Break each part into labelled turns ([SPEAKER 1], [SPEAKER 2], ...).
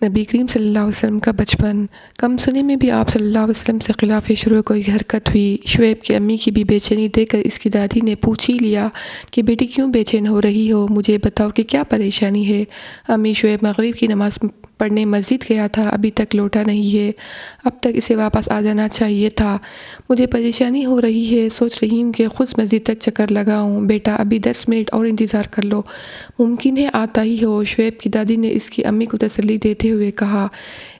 [SPEAKER 1] نبی کریم صلی اللہ علیہ وسلم کا بچپن۔ کم سنی میں بھی آپ صلی اللہ علیہ وسلم سے خلاف شروع کوئی حرکت ہوئی۔ شعیب کی امی کی بھی بے چینی دیکھ کر اس کی دادی نے پوچھ ہی لیا کہ بیٹی کیوں بے چین ہو رہی ہو، مجھے بتاؤ کہ کیا پریشانی ہے۔ امی، شعیب مغرب کی نماز پڑھنے مسجد گیا تھا، ابھی تک لوٹا نہیں ہے، اب تک اسے واپس آ جانا چاہیے تھا، مجھے پریشانی ہو رہی ہے، سوچ رہی ہوں کہ خود مسجد تک چکر لگاؤں۔ بیٹا ابھی 10 منٹ اور انتظار کر لو، ممکن ہے آتا ہی ہو، شعیب کی دادی نے اس کی امی کو تسلی دیتے ہوئے کہا۔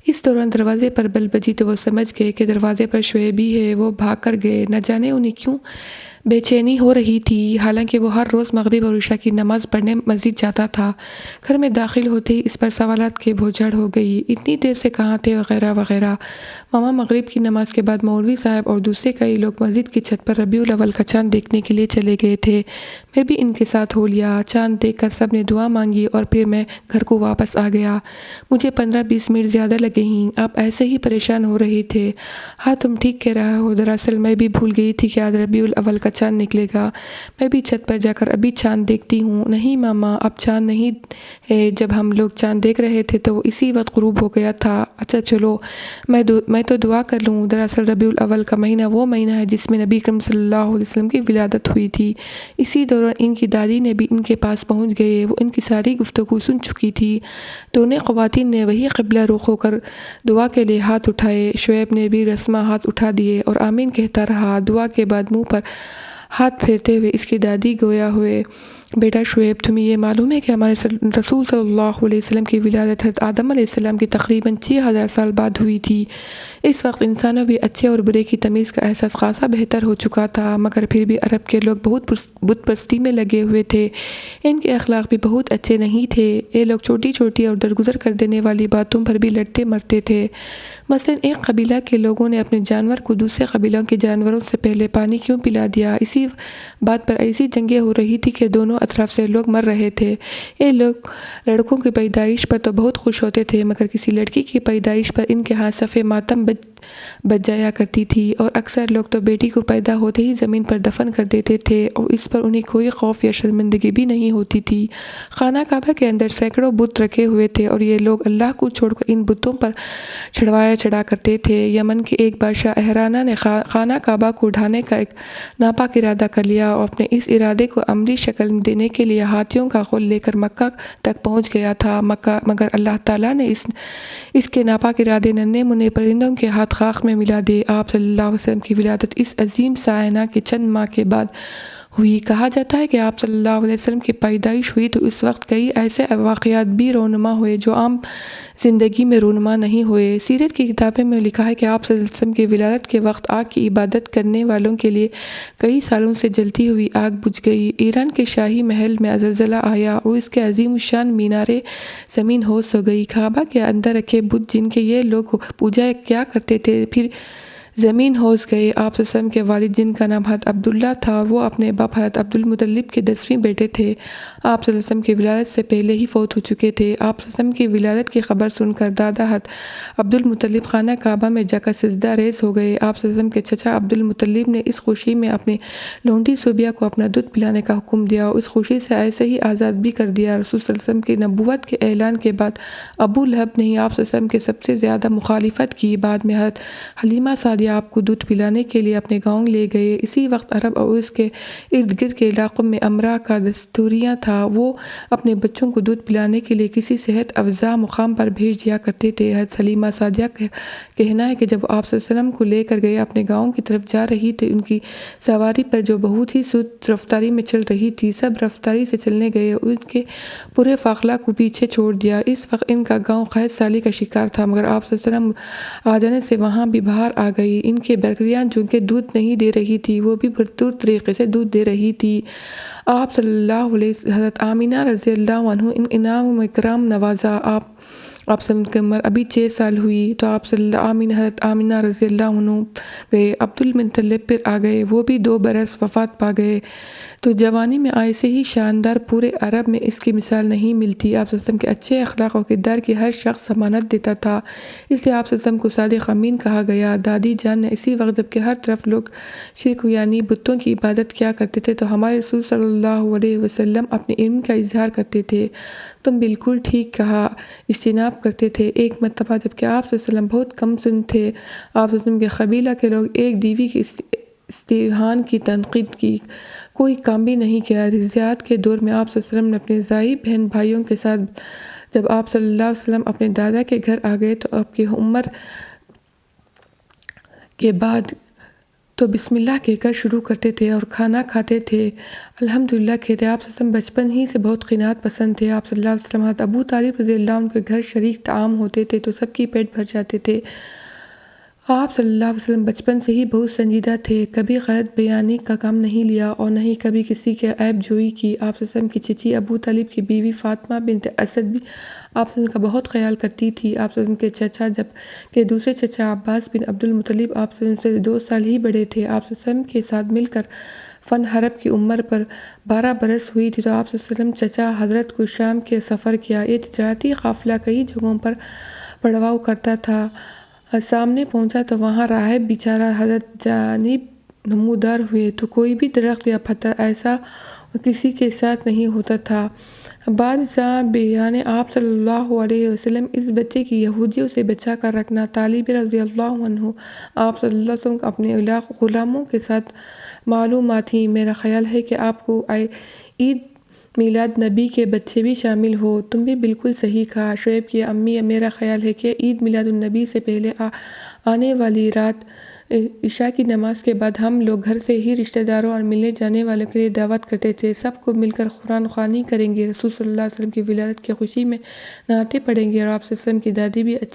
[SPEAKER 1] اس دوران دروازے پر بیل بجی تو وہ سمجھ گئے کہ دروازے پر شعیب ہی ہے۔ وہ بھاگ کر گئے، نہ جانے انہیں کیوں بے چینی ہو رہی تھی، حالانکہ وہ ہر روز مغرب اور عشاء کی نماز پڑھنے مسجد جاتا تھا۔ گھر میں داخل ہوتے ہی اس پر سوالات کی بھوجھڑ ہو گئی، اتنی دیر سے کہاں تھے وغیرہ وغیرہ۔ ماما، مغرب کی نماز کے بعد مولوی صاحب اور دوسرے کئی لوگ مسجد کی چھت پر ربیع الاول کا چاند دیکھنے کے لیے چلے گئے تھے، میں بھی ان کے ساتھ ہو لیا۔ چاند دیکھ کر سب نے دعا مانگی اور پھر میں گھر کو واپس آ گیا۔ مجھے 15-20 منٹ زیادہ لگے ہیں، آپ ایسے ہی پریشان ہو رہے تھے۔ ہاں تم ٹھیک کہہ رہے ہو، دراصل میں بھی بھول گئی تھی کہ آج ربیع الاول کا چاند نکلے گا، میں بھی چھت پر جا کر ابھی چاند دیکھتی ہوں۔ نہیں ماما، اب چاند نہیں ہے، جب ہم لوگ چاند دیکھ رہے تھے تو وہ اسی وقت غروب ہو گیا تھا۔ اچھا چلو میں تو دعا کر لوں۔ دراصل ربیع الاول کا مہینہ وہ مہینہ ہے جس میں نبی کریم صلی اللہ علیہ وسلم کی ولادت ہوئی تھی۔ اسی دوران ان کی دادی نے بھی ان کے پاس پہنچ گئے، وہ ان کی ساری گفتگو سن چکی تھی۔ دونوں خواتین نے وہی قبلہ رخ ہو کر دعا کے لیے ہاتھ اٹھائے۔ شعیب نے بھی رسما ہاتھ اٹھا دیے اور آمین کہتا رہا۔ دعا کے بعد منہ پر ہاتھ پھیرتے ہوئے اس کی دادی گویا ہوئے، بیٹا شعیب، تمہیں یہ معلوم ہے کہ ہمارے رسول صلی اللہ علیہ وسلم کی ولادت حضرت آدم علیہ السلام کی تقریباً 6000 سال بعد ہوئی تھی۔ اس وقت انسانوں بھی اچھے اور برے کی تمیز کا احساس خاصا بہتر ہو چکا تھا، مگر پھر بھی عرب کے لوگ بہت بت پرستی میں لگے ہوئے تھے، ان کے اخلاق بھی بہت اچھے نہیں تھے۔ یہ لوگ چھوٹی چھوٹی اور درگزر کر دینے والی باتوں پر بھی لڑتے مرتے تھے۔ مثلاً ایک قبیلہ کے لوگوں نے اپنے جانور کو دوسرے قبیلوں کے جانوروں سے پہلے پانی کیوں پلا دیا، اسی بات پر ایسی جنگیں ہو رہی تھی کہ دونوں اطراف سے لوگ مر رہے تھے۔ یہ لوگ لڑکوں کی پیدائش پر تو بہت خوش ہوتے تھے، مگر کسی لڑکی کی پیدائش پر ان کے ہاں صفِ ماتم بچ جایا کرتی تھی، اور اکثر لوگ تو بیٹی کو پیدا ہوتے ہی زمین پر دفن کر دیتے تھے، اور اس پر انہیں کوئی خوف یا شرمندگی بھی نہیں ہوتی تھی۔ خانہ کعبہ کے اندر سینکڑوں بت رکھے ہوئے تھے اور یہ لوگ اللہ کو چھوڑ کر ان بتوں پر چڑھا کرتے تھے۔ یمن کے ایک بادشاہ اہرانا نے خانہ کعبہ کو ڈھانے کا ایک ناپاک ارادہ کر لیا اور اپنے اس ارادے کو عملی شکل دینے کے لیے ہاتھیوں کا خول لے کر مکہ تک پہنچ گیا تھا، مگر اللہ تعالیٰ نے اس کے ناپاک ارادے ننھے منھے پرندوں کے ہاتھ خاک میں ملا دیے۔ آپ صلی اللہ علیہ وسلم کی ولادت اس عظیم سائنہ کے چند ماہ کے بعد ہوئی۔ کہا جاتا ہے کہ آپ صلی اللہ علیہ وسلم کی پیدائش ہوئی تو اس وقت کئی ایسے واقعات بھی رونما ہوئے جو عام زندگی میں رونما نہیں ہوئے۔ سیرت کی کتابوں میں لکھا ہے کہ آپ صلی اللہ علیہ وسلم کی ولادت کے وقت آگ کی عبادت کرنے والوں کے لیے کئی سالوں سے جلتی ہوئی آگ بجھ گئی۔ ایران کے شاہی محل میں زلزلہ آیا اور اس کے عظیم الشان میناریں زمین ہوش ہو گئی۔ کعبہ کے اندر رکھے بت جن کے یہ لوگ پوجا کیا کرتے تھے پھر زمین ہوش گئے۔ آپ صلی اللہ علیہ وسلم کے والد جن کا نام حضرت عبداللہ تھا، وہ اپنے باپ حضرت عبدالمطلب کے 10ویں بیٹے تھے۔ آپ صلی اللہ علیہ وسلم کی ولادت سے پہلے ہی فوت ہو چکے تھے۔ آپ صلی اللہ علیہ وسلم کی ولادت کی خبر سن کر دادا حضرت عبدالمطلب خانہ کعبہ میں جا کر سجدہ ریز ہو گئے۔ آپ صلی اللہ علیہ وسلم کے چچا عبدالمطلب نے اس خوشی میں اپنی لونڈی صوبیہ کو اپنا دودھ پلانے کا حکم دیا اور اس خوشی سے ایسے ہی آزاد بھی کر دیا۔ رسول صلی اللہ علیہ وسلم کی نبوت کے اعلان کے بعد ابو لہب نے ہی آپ صلی اللہ علیہ وسلم کی سب سے زیادہ مخالفت کی۔ بعد میں حضرت حلیمہ سعدیہ آپ کو دودھ پلانے کے لیے اپنے گاؤں لے گئے۔ اسی وقت عرب اور اس کے ارد گرد کے علاقوں میں امراء کا دستوریہ تھا، وہ اپنے بچوں کو دودھ پلانے کے لیے کسی صحت افزا مقام پر بھیج دیا کرتے تھے۔ حضرت حلیمہ سعدیہ کا کہنا ہے کہ جب آپ صلی اللہ علیہ وسلم کو لے کر گئے اپنے گاؤں کی طرف جا رہی تھی، ان کی سواری پر جو بہت ہی سست رفتاری میں چل رہی تھی، سب رفتاری سے چلنے گئے اور ان کے پورے قافلہ کو پیچھے چھوڑ دیا۔ اس وقت ان کا گاؤں قحط سالی کا شکار تھا، مگر آپ صلی اللہ علیہ وسلم آ جانے سے وہاں بھی بہار آ گئی۔ ان کی بکریاں جو کہ دودھ نہیں دے رہی تھی، وہ بھی بھرپور طریقے سے دودھ دے رہی تھی۔ آپ صلی اللہ علیہ وسلم حضرت آمینہ رضی اللہ عنہ ان انعام و اکرام نوازا۔ آپ صلی اللہ علیہ وسلم کی عمر ابھی 6 سال ہوئی تو آپ صلی اللہ حضرت آمینہ رضی اللہ عنہ گئے، عبدالمطلب پھر آ گئے، وہ بھی 2 برس وفات پا گئے۔ تو جوانی میں ایسے ہی شاندار پورے عرب میں اس کی مثال نہیں ملتی۔ آپ صلی اللہ علیہ وسلم کے اچھے اخلاق و کردار کی ہر شخص ضمانت دیتا تھا، اس لیے آپ صلی اللہ علیہ وسلم کو صادق امین کہا گیا۔ دادی جان نے اسی وقت جبکہ ہر طرف لوگ شرک یعنی بتوں کی عبادت کیا کرتے تھے تو ہمارے رسول صلی اللہ علیہ وسلم اپنے علم کا اظہار کرتے تھے۔ تم بالکل ٹھیک کہا، اجتناب اجتناب کرتے تھے۔ ایک مرتبہ جب کہ آپ صلی اللہ علیہ وسلم بہت کم سن تھے، آپ صلی اللہ علیہ وسلم کے قبیلہ کے لوگ ایک دیوی کی استحسان کی تنقید کی، کوئی کام بھی نہیں کیا۔ رضاعت کے دور میں آپ صلی اللہ علیہ وسلم نے اپنے ضعیف بہن بھائیوں کے ساتھ جب آپ صلی اللہ علیہ وسلم اپنے دادا کے گھر آ گئے تو آپ کی عمر کے بعد تو بسم اللہ کہہ کر شروع کرتے تھے اور کھانا کھاتے تھے۔ الحمدللہ کہتے آپ صلی اللہ علیہ وسلم بچپن ہی سے بہت قناعت پسند تھے۔ آپ صلی اللہ علیہ وسلم حضرت ابو طالب رضی اللہ عنہ کے گھر شریک طعام ہوتے تھے تو سب کی پیٹ بھر جاتے تھے۔ آپ صلی اللہ علیہ وسلم بچپن سے ہی بہت سنجیدہ تھے، کبھی غلط بیانی کا کام نہیں لیا اور نہ ہی کبھی کسی کے عیب جوئی کی۔ آپ صلی اللہ علیہ وسلم کی چچی ابو طالب کی بیوی فاطمہ بنت اسد بھی آپ صلی اللہ علیہ وسلم کا بہت خیال کرتی تھی۔ آپ صلی اللہ علیہ وسلم کے چچا جب کہ دوسرے چچا عباس بن عبد المطلب آپ صلی اللہ علیہ وسلم سے 2 سال ہی بڑے تھے۔ آپ صلی اللہ علیہ وسلم کے ساتھ مل کر فن حرب کی عمر پر 12 برس ہوئی تھی تو آپ صلی اللہ علیہ وسلم چچا حضرت کو شام کے سفر کیا۔ یہ تجارتی قافلہ کئی جگہوں پر پڑاؤ کرتا تھا۔ سامنے پہنچا تو وہاں راہب بیچارہ حضرت جانب نمودار ہوئے تو کوئی بھی درخت یا پتھر ایسا کسی کے ساتھ نہیں ہوتا تھا۔ بعد ازاں بیان آپ صلی اللہ علیہ وسلم اس بچے کی یہودیوں سے بچا کر رکھنا۔ طالب رضی اللہ عنہ آپ صلی اللہ علیہ وسلم اپنے غلاموں کے ساتھ معلومات تھیں، میرا خیال ہے کہ آپ کو عید میلاد نبی کے بچے بھی شامل ہو۔ تم بھی بالکل صحیح کہا شعیب کی امی، میرا خیال ہے کہ عید میلاد النبی سے پہلے آنے والی رات عشاء کی نماز کے بعد ہم لوگ گھر سے ہی رشتہ داروں اور ملنے جانے والوں کے لیے دعوت کرتے تھے، سب کو مل کر قرآن خوانی کریں گے، رسول صلی اللہ علیہ وسلم کی ولادت کی خوشی میں نعتیں پڑھیں گے اور آپ صلی اللہ علیہ وسلم کی دادی بھی اچھی